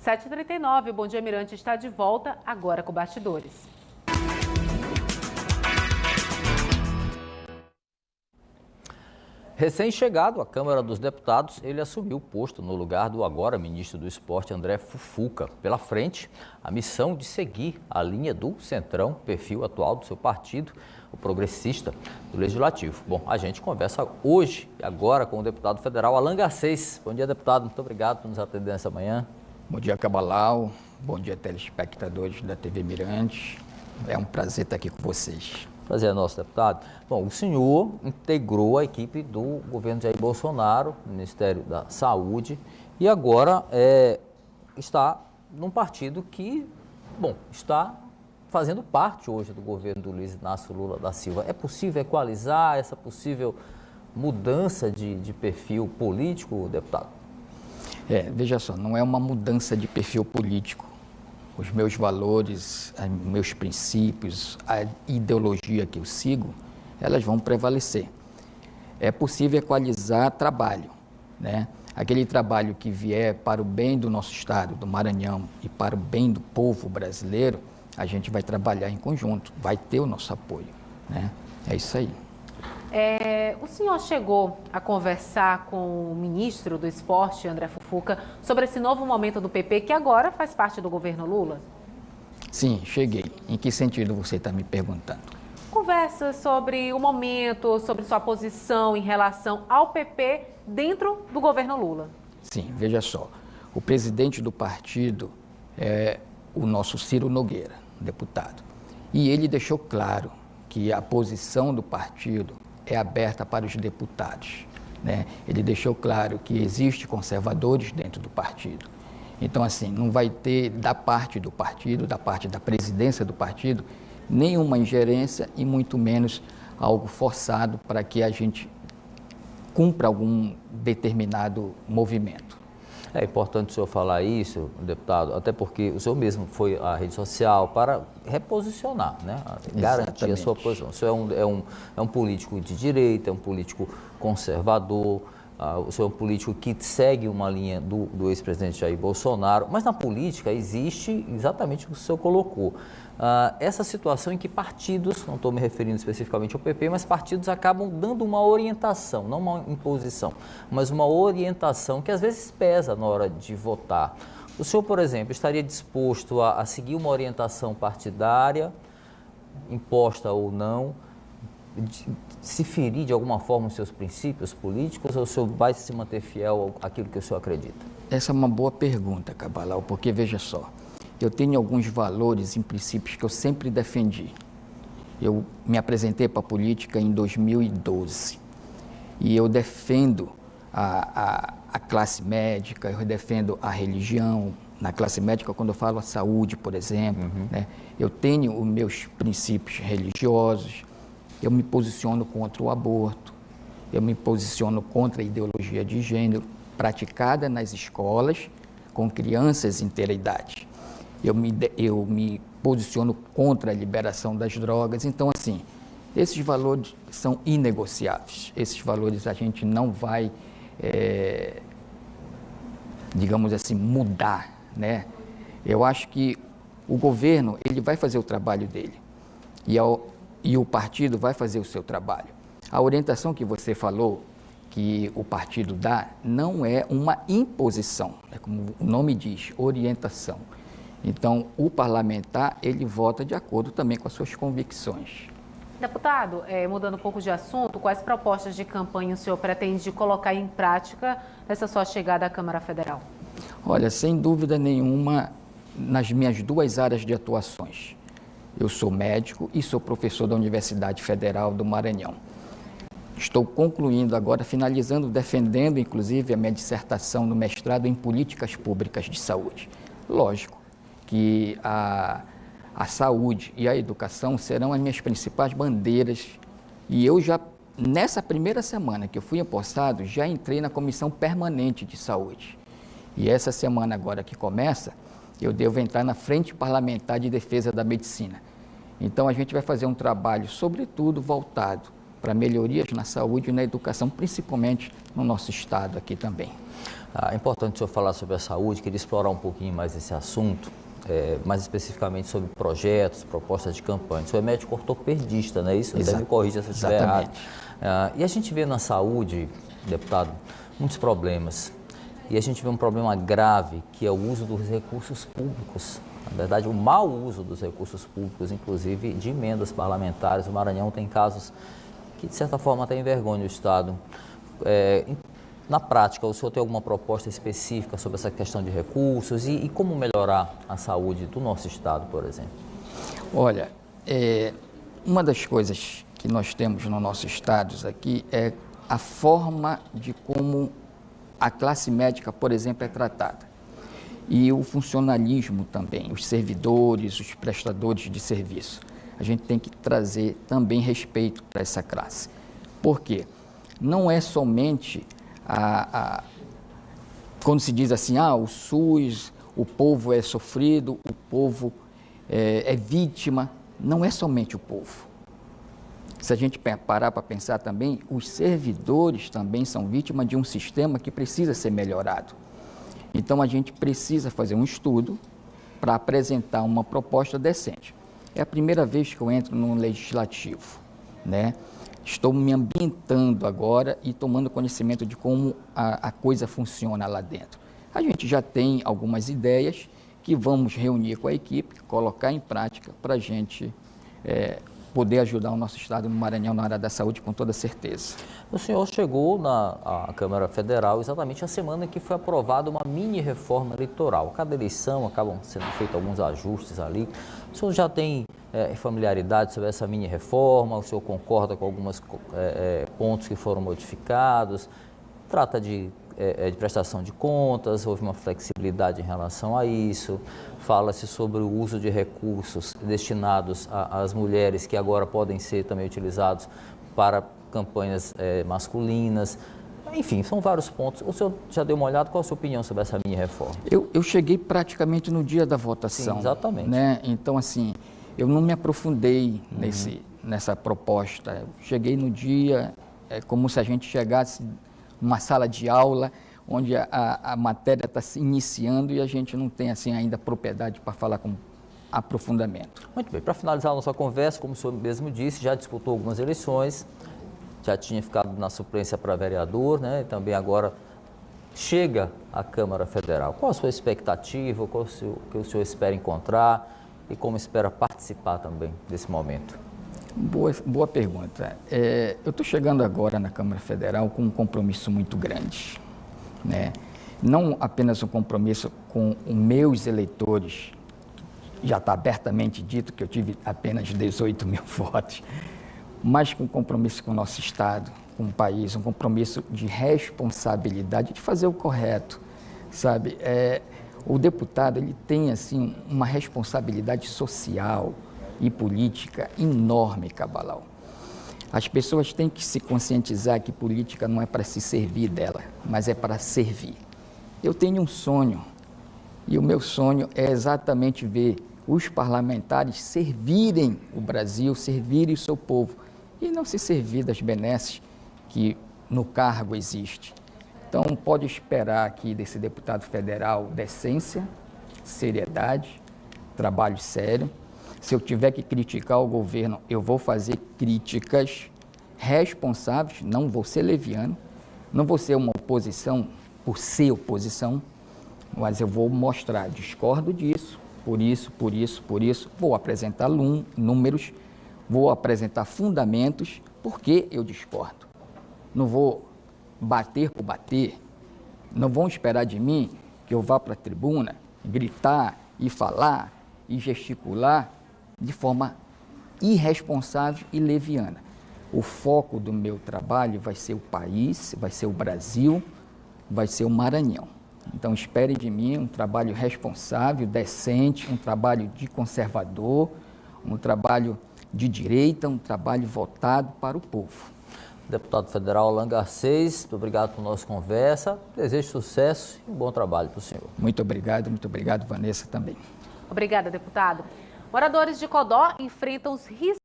7h39, o Bom Dia Mirante está de volta, agora com bastidores. Recém-chegado à Câmara dos Deputados, ele assumiu o posto no lugar do agora ministro do Esporte, André Fufuca. Pela frente, a missão de seguir a linha do Centrão, perfil atual do seu partido, o progressista do Legislativo. Bom, a gente conversa hoje e agora com o deputado federal Alan Garcês. Bom dia, deputado. Muito obrigado por nos atender nessa manhã. Bom dia, Cabalau. Bom dia, telespectadores da TV Mirante. É um prazer estar aqui com vocês. Prazer é nosso, deputado. Bom, o senhor integrou a equipe do governo Jair Bolsonaro, no Ministério da Saúde, e agora está num partido que, está fazendo parte hoje do governo do Luiz Inácio Lula da Silva. É possível equalizar essa possível mudança de perfil político, deputado? Veja só, não é uma mudança de perfil político. Os meus valores, os meus princípios, a ideologia que eu sigo, elas vão prevalecer. É possível equalizar trabalho, né? Aquele trabalho que vier para o bem do nosso estado, do Maranhão, e para o bem do povo brasileiro, a gente vai trabalhar em conjunto, vai ter o nosso apoio, né? É isso aí. O senhor chegou a conversar com o ministro do Esporte, André Fufuca, sobre esse novo momento do PP, que agora faz parte do governo Lula? Sim, cheguei. Em que sentido você está me perguntando? Conversa sobre o momento, sobre sua posição em relação ao PP dentro do governo Lula. Sim, veja só. O presidente do partido é o nosso Ciro Nogueira, deputado. E ele deixou claro que a posição do partido é aberta para os deputados, né? Ele deixou claro que existe conservadores dentro do partido. Então, assim, não vai ter da parte do partido, da parte da presidência do partido, nenhuma ingerência e muito menos algo forçado para que a gente cumpra algum determinado movimento. É importante o senhor falar isso, deputado, até porque o senhor mesmo foi à rede social para reposicionar, né? Garantir a sua posição. O senhor é um político de direita, é um político conservador, o senhor é um político que segue uma linha do ex-presidente Jair Bolsonaro, mas na política existe exatamente o que o senhor colocou. Essa situação em que partidos, não estou me referindo especificamente ao PP, mas partidos acabam dando uma orientação, não uma imposição, mas uma orientação que às vezes pesa na hora de votar. O senhor, por exemplo, estaria disposto a seguir uma orientação partidária, imposta ou não, se ferir de alguma forma os seus princípios políticos, ou o senhor vai se manter fiel àquilo que o senhor acredita? Essa é uma boa pergunta, Cabalau, porque veja só, eu tenho alguns valores e princípios que eu sempre defendi. Eu me apresentei para a política em 2012 e eu defendo a classe médica, eu defendo a religião. Na classe médica, quando eu falo a saúde, por exemplo, né? Eu tenho os meus princípios religiosos, eu me posiciono contra o aborto, eu me posiciono contra a ideologia de gênero praticada nas escolas com crianças inteira idade. Eu me posiciono contra a liberação das drogas. Então, assim, esses valores são inegociáveis. Esses valores a gente não vai, digamos assim, mudar, né? Eu acho que o governo, ele vai fazer o trabalho dele e o partido vai fazer o seu trabalho. A orientação que você falou, que o partido dá, não é uma imposição, é como o nome diz, orientação. Então, o parlamentar, ele vota de acordo também com as suas convicções. Deputado, mudando um pouco de assunto, quais propostas de campanha o senhor pretende colocar em prática nessa sua chegada à Câmara Federal? Olha, sem dúvida nenhuma, nas minhas duas áreas de atuações. Eu sou médico e sou professor da Universidade Federal do Maranhão. Estou concluindo agora, finalizando, defendendo, inclusive, a minha dissertação no mestrado em Políticas Públicas de Saúde. Lógico que a saúde e a educação serão as minhas principais bandeiras. E eu já, nessa primeira semana que eu fui empossado, já entrei na Comissão Permanente de Saúde. E essa semana agora que começa, eu devo entrar na Frente Parlamentar de Defesa da Medicina. Então, a gente vai fazer um trabalho, sobretudo, voltado para melhorias na saúde e na educação, principalmente no nosso estado aqui também. É importante o senhor falar sobre a saúde, queria explorar um pouquinho mais esse assunto, mais especificamente sobre projetos, propostas de campanha. O senhor é médico ortopedista, não é isso? Até me corrija se eu estiver errado. E a gente vê na saúde, deputado, muitos problemas. E a gente vê um problema grave, que é o uso dos recursos públicos. Na verdade, o mau uso dos recursos públicos, inclusive de emendas parlamentares. O Maranhão tem casos que, de certa forma, até envergonham o Estado. Na prática, o senhor tem alguma proposta específica sobre essa questão de recursos e como melhorar a saúde do nosso Estado, por exemplo? Olha, uma das coisas que nós temos no nosso Estado aqui é a forma de como a classe médica, por exemplo, é tratada. E o funcionalismo também, os servidores, os prestadores de serviço. A gente tem que trazer também respeito para essa classe. Por quê? Não é somente quando se diz assim, o SUS, o povo é sofrido, o povo é vítima. Não é somente o povo. Se a gente parar para pensar também, os servidores também são vítimas de um sistema que precisa ser melhorado. Então, a gente precisa fazer um estudo para apresentar uma proposta decente. É a primeira vez que eu entro no legislativo, né? Estou me ambientando agora e tomando conhecimento de como a coisa funciona lá dentro. A gente já tem algumas ideias que vamos reunir com a equipe, colocar em prática para a gente poder ajudar o nosso estado no Maranhão na área da saúde com toda certeza. O senhor chegou na Câmara Federal exatamente a semana que foi aprovada uma mini-reforma eleitoral. Cada eleição acabam sendo feitos alguns ajustes ali. O senhor já tem familiaridade sobre essa mini-reforma? O senhor concorda com alguns pontos que foram modificados? Trata de prestação de contas, houve uma flexibilidade em relação a isso. Fala-se sobre o uso de recursos destinados às mulheres, que agora podem ser também utilizados para campanhas masculinas. Enfim, são vários pontos. O senhor já deu uma olhada? Qual a sua opinião sobre essa mini-reforma? Eu cheguei praticamente no dia da votação. Sim, exatamente. Né? Então, assim, eu não me aprofundei nessa proposta. Eu cheguei no dia, como se a gente chegasse numa sala de aula, onde a matéria está se iniciando e a gente não tem assim ainda propriedade para falar com aprofundamento. Muito bem, para finalizar a nossa conversa, como o senhor mesmo disse, já disputou algumas eleições, já tinha ficado na suplência para vereador, né? E também agora chega à Câmara Federal. Qual a sua expectativa, qual que o senhor espera encontrar e como espera participar também desse momento? Boa pergunta. Eu estou chegando agora na Câmara Federal com um compromisso muito grande, né? Não apenas um compromisso com os meus eleitores, já está abertamente dito que eu tive apenas 18 mil votos, mas com um compromisso com o nosso Estado, com o país, um compromisso de responsabilidade, de fazer o correto, sabe? O deputado, ele tem, assim, uma responsabilidade social e política enorme, Cabalau. As pessoas têm que se conscientizar que política não é para se servir dela, mas é para servir. Eu tenho um sonho, e o meu sonho é exatamente ver os parlamentares servirem o Brasil, servirem o seu povo, e não se servir das benesses que no cargo existe. Então, pode esperar aqui desse deputado federal decência, seriedade, trabalho sério. Se eu tiver que criticar o governo, eu vou fazer críticas responsáveis, não vou ser leviano, não vou ser uma oposição por ser oposição, mas eu vou mostrar, discordo disso, por isso, vou apresentar números, vou apresentar fundamentos, porque eu discordo. Não vou bater por bater, não vão esperar de mim que eu vá para a tribuna, gritar e falar e gesticular de forma irresponsável e leviana. O foco do meu trabalho vai ser o país, vai ser o Brasil, vai ser o Maranhão. Então, espere de mim um trabalho responsável, decente, um trabalho de conservador, um trabalho de direita, um trabalho voltado para o povo. Deputado federal Alan Garcês, muito obrigado por nossa conversa. Desejo sucesso e um bom trabalho para o senhor. Muito obrigado, Vanessa, também. Obrigada, deputado. Moradores de Codó enfrentam os riscos